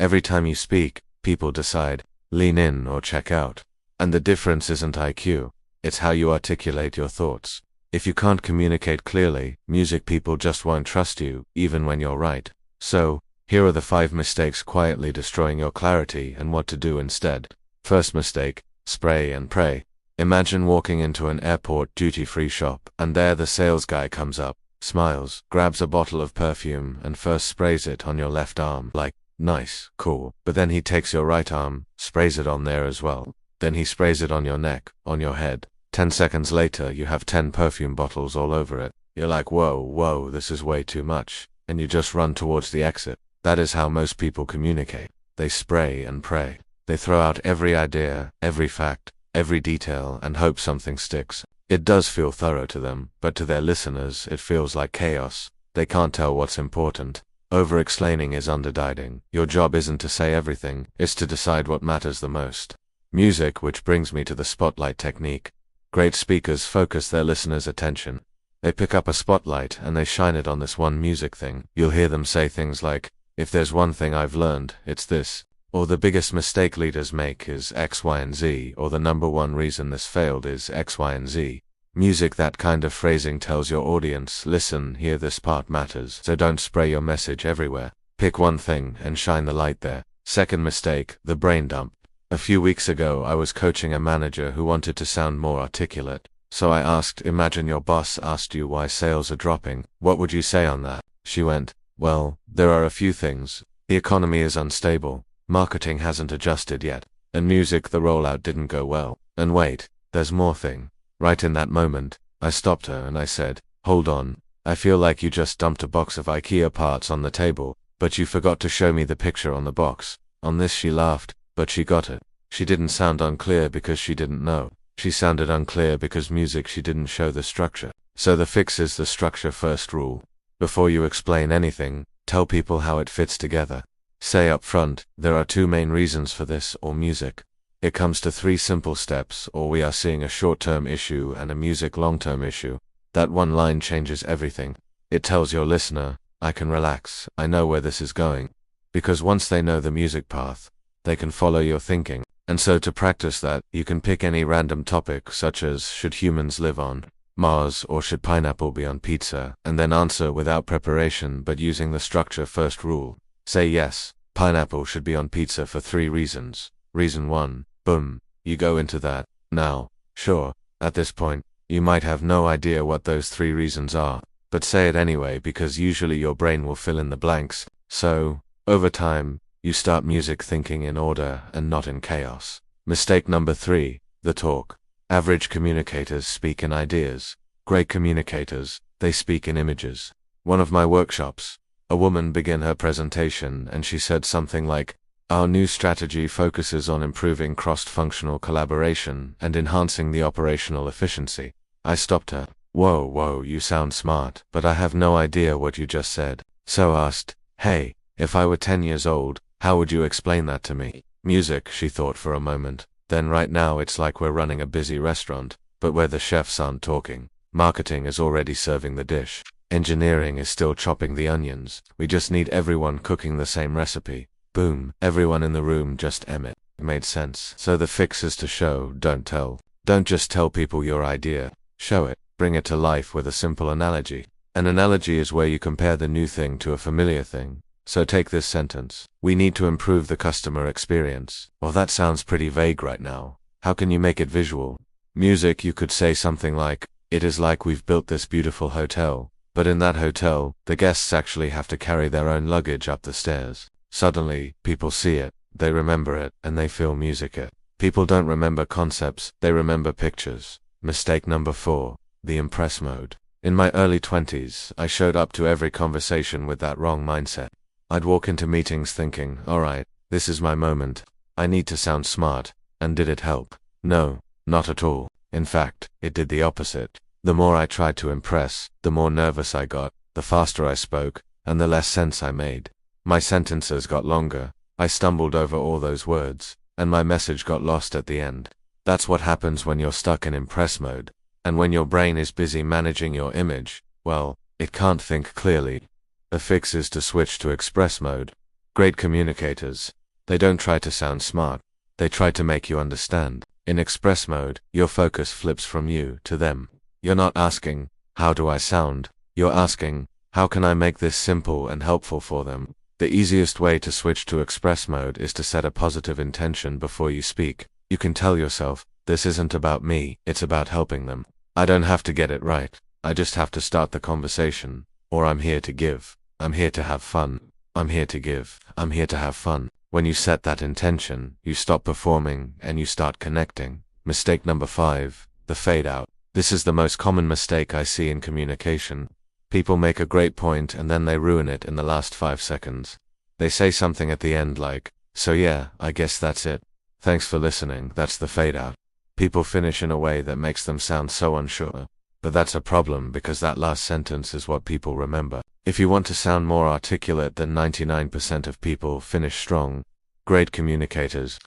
Every time you speak, people decide, lean in or check out. And the difference isn't IQ, it's how you articulate your thoughts. If you can't communicate clearly, music people just won't trust you, even when you're right. So, here are the 5 mistakes quietly destroying your clarity and what to do instead. First mistake, spray and pray. Imagine walking into an airport duty-free shop, and there the sales guy comes up, smiles, grabs a bottle of perfume, and first sprays it on your left arm, like, nice, cool. But then he takes your right arm, sprays it on there as well. Then he sprays it on your neck, on your head. 10 seconds later, you have 10 perfume bottles all over it. You're like, whoa, this is way too much. And you just run towards the exit. That is how most people communicate. They spray and pray. They throw out every idea, every fact, every detail, and hope something sticks. It does feel thorough to them, but to their listeners, it feels like chaos. They can't tell what's important. Over-explaining is underdieting. Your job isn't to say everything, it's to decide what matters the most. Music, which brings me to the spotlight technique. Great speakers focus their listeners' attention. They pick up a spotlight and they shine it on this one music thing. You'll hear them say things like, if there's one thing I've learned, it's this. Or the biggest mistake leaders make is X, Y, and Z, or the number one reason this failed is X, Y, and Z. Music, that kind of phrasing tells your audience, listen, here this part matters, so don't spray your message everywhere. Pick one thing and shine the light there. Second mistake, the brain dump. A few weeks ago, I was coaching a manager who wanted to sound more articulate. So I asked, imagine your boss asked you why sales are dropping. What would you say on that? She went, well, there are a few things. The economy is unstable. Marketing hasn't adjusted yet. And music, the rollout didn't go well. And wait, there's more thing. Right in that moment, I stopped her and I said, hold on. I feel like you just dumped a box of IKEA parts on the table, but you forgot to show me the picture on the box. On this she laughed, but she got it. She didn't sound unclear because she didn't know. She sounded unclear because music she didn't show the structure. So the fix is the structure first rule. Before you explain anything, tell people how it fits together. Say up front, there are 2 main reasons for this or music. It comes to 3 simple steps, or we are seeing a short-term issue and a music long-term issue. That one line changes everything. It tells your listener, I can relax, I know where this is going. Because once they know the music path, they can follow your thinking. And so to practice that, you can pick any random topic such as, should humans live on Mars or should pineapple be on pizza, and then answer without preparation but using the structure first rule. Say yes, pineapple should be on pizza for 3 reasons. Reason 1, boom, you go into that. Now, sure, at this point, you might have no idea what those 3 reasons are, but say it anyway because usually your brain will fill in the blanks. So, over time, you start music thinking in order and not in chaos. Mistake number 3, the talk. Average communicators speak in ideas. Great communicators, they speak in images. One of my workshops, a woman began her presentation and she said something like, our new strategy focuses on improving cross-functional collaboration and enhancing the operational efficiency. I stopped her. Whoa, you sound smart, but I have no idea what you just said. So asked, hey, if I were 10 years old, how would you explain that to me? Music, she thought for a moment. Then right now it's like we're running a busy restaurant, but where the chefs aren't talking. Marketing is already serving the dish. Engineering is still chopping the onions. We just need everyone cooking the same recipe. Boom, everyone in the room just it made sense. So the fix is to show, don't tell. Don't just tell people your idea. Show it. Bring it to life with a simple analogy. An analogy is where you compare the new thing to a familiar thing. So take this sentence. We need to improve the customer experience. Well, that sounds pretty vague right now. How can you make it visual? Music, you could say something like, it is like we've built this beautiful hotel, but in that hotel, the guests actually have to carry their own luggage up the stairs. Suddenly, people see it, they remember it, and they feel music it. People don't remember concepts, they remember pictures. Mistake number 4, the impress mode. In my early 20s, I showed up to every conversation with that wrong mindset. I'd walk into meetings thinking, alright, this is my moment. I need to sound smart. And did it help? No, not at all. In fact, it did the opposite. The more I tried to impress, the more nervous I got, the faster I spoke, and the less sense I made. My sentences got longer, I stumbled over all those words, and my message got lost at the end. That's what happens when you're stuck in impress mode. And when your brain is busy managing your image, well, it can't think clearly. The fix is to switch to express mode. Great communicators, they don't try to sound smart, they try to make you understand. In express mode, your focus flips from you to them. You're not asking, how do I sound? You're asking, how can I make this simple and helpful for them? The easiest way to switch to express mode is to set a positive intention before you speak. You can tell yourself, this isn't about me, it's about helping them. I don't have to get it right, I just have to start the conversation. Or I'm here to give. I'm here to have fun. I'm here to give. I'm here to have fun. When you set that intention, you stop performing and you start connecting. Mistake number 5, the fade out. This is the most common mistake I see in communication. People make a great point and then they ruin it in the last 5 seconds. They say something at the end like, so yeah, I guess that's it. Thanks for listening, that's the fade out. People finish in a way that makes them sound so unsure. But that's a problem because that last sentence is what people remember. If you want to sound more articulate than 99% of people, finish strong. Great communicators.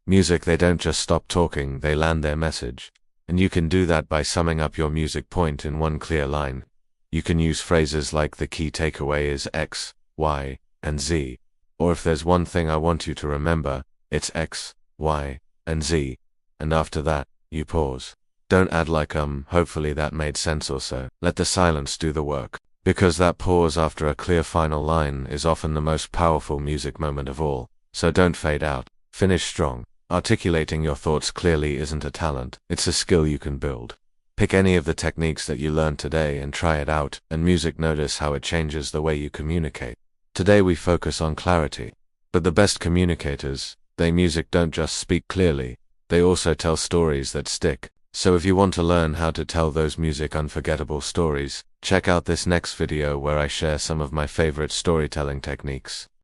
Music, they don't just stop talking, they land their message. And you can do that by summing up your music point in one clear line. You can use phrases like the key takeaway is X, Y, and Z. Or if there's one thing I want you to remember, it's X, Y, and Z. And after that, you pause. Don't add like hopefully that made sense or so. Let the silence do the work. Because that pause after a clear final line is often the most powerful music moment of all. So don't fade out. Finish strong. Articulating your thoughts clearly isn't a talent, it's a skill you can build. Pick any of the techniques that you learned today and try it out, and music, notice how it changes the way you communicate. Today we focus on clarity. But the best communicators, they music don't just speak clearly, they also tell stories that stick. So if you want to learn how to tell those music unforgettable stories, check out this next video where I share some of my favorite storytelling techniques.